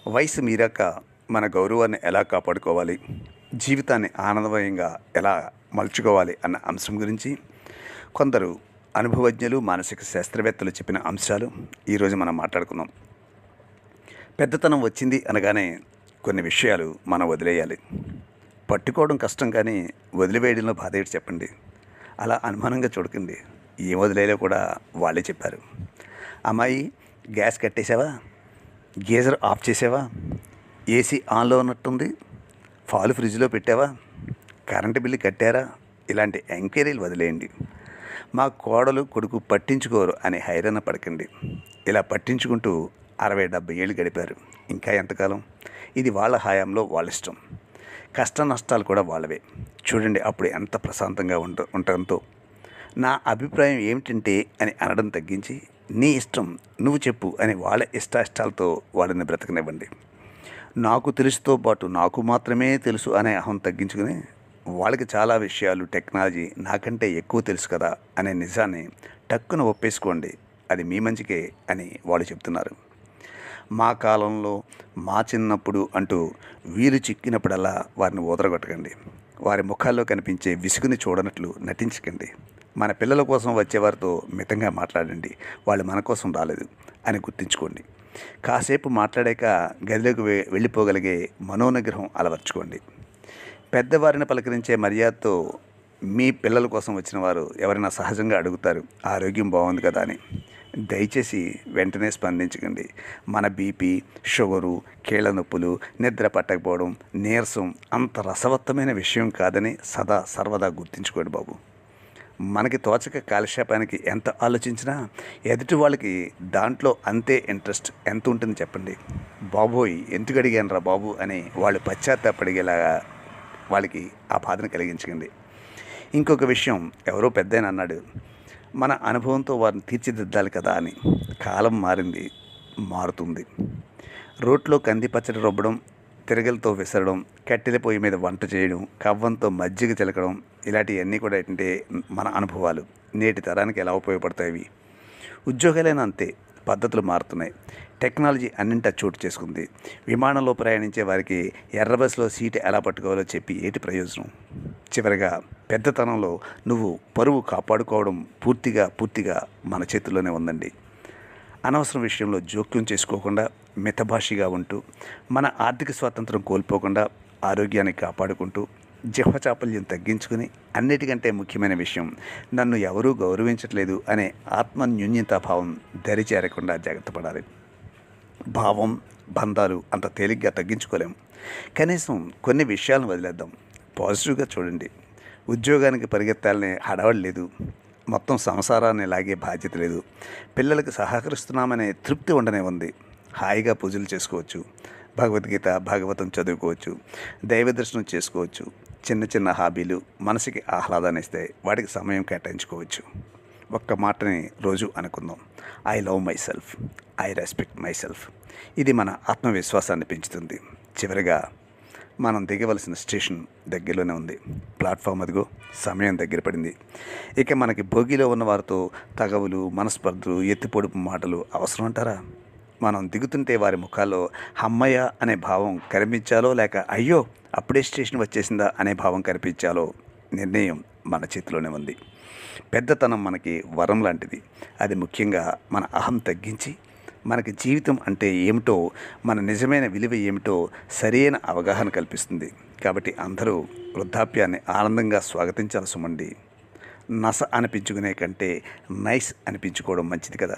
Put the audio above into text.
వయసు మీరాక మన గౌరవాన్ని ఎలా కాపాడుకోవాలి, జీవితాన్ని ఆనందమయంగా ఎలా మలుచుకోవాలి అన్న అంశం గురించి కొందరు అనుభవజ్ఞులు, మానసిక శాస్త్రవేత్తలు చెప్పిన అంశాలు ఈరోజు మనం మాట్లాడుకుందాం. పెద్దతనం వచ్చింది అనగానే కొన్ని విషయాలు మనం వదిలేయాలి. పట్టుకోవడం కష్టం, కానీ వదిలివేయడంలో బాధ ఏంటి చెప్పండి. అలా అనుమానంగా చూడకండి. ఏం వదిలేలో కూడా వాళ్ళే చెప్పారు. అమ్మాయి, గ్యాస్ కట్టేసావా, గీజర్ ఆఫ్ చేసావా, ఏసీ ఆన్లో ఉన్నట్టుంది, పాలు ఫ్రిడ్జ్లో పెట్టావా, కరెంటు బిల్లు కట్టారా, ఇలాంటి ఎంక్వైరీలు వదిలేయండి. మా కోడలు కొడుకు పట్టించుకోరు అని హైరాణ పడకండి. ఇలా పట్టించుకుంటూ 60-70 ఏళ్ళు గడిపారు. ఇంకా ఎంతకాలం? ఇది వాళ్ళ హయాంలో వాళ్ళ ఇష్టం. కష్ట నష్టాలు కూడా వాళ్ళవే. చూడండి అప్పుడు ఎంత ప్రశాంతంగా ఉండటంతో. నా అభిప్రాయం ఏమిటంటే అని అనడం తగ్గించి, నీ ఇష్టం, నువ్వు చెప్పు అని వాళ్ళ ఇష్టాలతో వాళ్ళని బ్రతకనివ్వండి. నాకు తెలుసుతో పాటు నాకు మాత్రమే తెలుసు అనే అహం తగ్గించుకుని, వాళ్ళకి చాలా విషయాలు, టెక్నాలజీ నాకంటే ఎక్కువ తెలుసు కదా అనే నిజాన్ని టక్కున ఒప్పేసుకోండి. అది మీ మంచికే అని వాళ్ళు చెప్తున్నారు. మా కాలంలో, మా చిన్నప్పుడు అంటూ వీరు చిక్కినప్పుడల్లా వారిని ఊదరగొట్టకండి. వారి ముఖాల్లో కనిపించే విసుగుని చూడనట్లు నటించకండి. మన పిల్లల కోసం వచ్చేవారితో మితంగా మాట్లాడండి. వాళ్ళు మన కోసం రాలేదు అని గుర్తుంచుకోండి. కాసేపు మాట్లాడాక గదిలోకి వెళ్ళిపోగలిగే మనోనిగ్రహం అలవర్చుకోండి. పెద్దవారిని పలకరించే మర్యాదతో మీ పిల్లల కోసం వచ్చిన వారు ఎవరైనా సహజంగా అడుగుతారు, ఆరోగ్యం బాగుంది కదా అని. దయచేసి వెంటనే స్పందించకండి. మన బీపీ, షుగరు, కీళ్ళ నొప్పులు, నిద్ర పట్టకపోవడం, నీరసం అంత రసవత్తమైన విషయం కాదని సర్వదా గుర్తుంచుకోండి బాబు. మనకి తోచక కాలక్షేపానికి ఎంత ఆలోచించినా ఎదుటి వాళ్ళకి దాంట్లో అంతే ఇంట్రెస్ట్ ఎంత ఉంటుంది చెప్పండి. బాబోయ్, ఎందుకు అడిగాను రా బాబు అని వాళ్ళు పశ్చాత్తాపడిగేలాగా వాళ్ళకి ఆ బాధను కలిగించకండి. ఇంకొక విషయం, ఎవరో పెద్దయిన అన్నాడు, మన అనుభవంతో వారిని తీర్చిదిద్దాలి కదా అని. కాలం మారింది, మారుతుంది. రోట్లో కంది పచ్చడి రుబ్బడం, తిరగలతో విసరడం, కట్టెల పొయ్యి మీద వంట చేయడం, కవ్వంతో మజ్జిగ చిలకడం, ఇలాంటివన్నీ కూడా ఏంటంటే మన అనుభవాలు. నేటి తరానికి ఎలా ఉపయోగపడతాయి? ఉద్యోగాలైనా అంతే. పద్ధతులు మారుతున్నాయి. టెక్నాలజీ అన్నింటా చోటు చేసుకుంది. విమానంలో ప్రయాణించే వారికి ఎర్ర బస్సులో సీటు ఎలా పట్టుకోవాలో చెప్పి ఏంటి ప్రయోజనం? చివరిగా పెద్దతనంలో నువ్వు పరువు కాపాడుకోవడం పూర్తిగా మన చేతుల్లోనే ఉందండి. అనవసరం విషయంలో జోక్యం చేసుకోకుండా మితభాషిగా ఉంటూ, మన ఆర్థిక స్వాతంత్రం కోల్పోకుండా ఆరోగ్యాన్ని కాపాడుకుంటూ, జిహ్వచాపల్యం తగ్గించుకుని, అన్నిటికంటే ముఖ్యమైన విషయం, నన్ను ఎవరూ గౌరవించట్లేదు అనే ఆత్మన్యూన్యతాభావం దరిచేరకుండా జాగ్రత్త పడాలి. భావం, బంధాలు అంత తేలిగ్గా తగ్గించుకోలేము. కనీసం కొన్ని విషయాలను వదిలేద్దాం. పాజిటివ్గా చూడండి. ఉద్యోగానికి పరిగెత్తాలనే హడావడి లేదు. మొత్తం సంసారాన్ని లాగే బాధ్యత లేదు. పిల్లలకు సహకరిస్తున్నామనే తృప్తి ఉండనే ఉంది. హాయిగా పూజలు చేసుకోవచ్చు, భగవద్గీత, భాగవతం చదువుకోవచ్చు, దైవ దర్శనం చేసుకోవచ్చు. చిన్న చిన్న హాబీలు మనసుకి ఆహ్లాదాన్ని ఇస్తాయి. వాటికి సమయం కేటాయించుకోవచ్చు. ఒక్క మాటని రోజు అనుకుందాం, I love my self, I respect my self. ఇది మన ఆత్మవిశ్వాసాన్ని పెంచుతుంది. చివరిగా మనం దిగవలసిన స్టేషన్ దగ్గరలోనే ఉంది. ప్లాట్ఫామ్ అదిగో, సమయం దగ్గర పడింది. ఇక మనకి భోగిలో ఉన్న వారితో తగవులు, మనస్పర్ధలు, ఎత్తిపొడుపు మాటలు అవసరం అంటారా? మనం దిగుతుంటే వారి ముఖాల్లో అమ్మయ్య అనే భావం కనిపించాలో, లేక అయ్యో అప్పుడే స్టేషన్ వచ్చేసిందా అనే భావం కనిపించాలో నిర్ణయం మన చేతిలోనే ఉంది. పెద్దతనం మనకి వరం లాంటిది. అది ముఖ్యంగా మన అహం తగ్గించి, మనకి జీవితం అంటే ఏమిటో, మన నిజమైన విలువ ఏమిటో సరైన అవగాహన కల్పిస్తుంది. కాబట్టి అందరూ వృద్ధాప్యాన్ని ఆనందంగా స్వాగతించాల్సి ఉండి, నస అనిపించుకునే కంటే నైస్ అనిపించుకోవడం మంచిది కదా.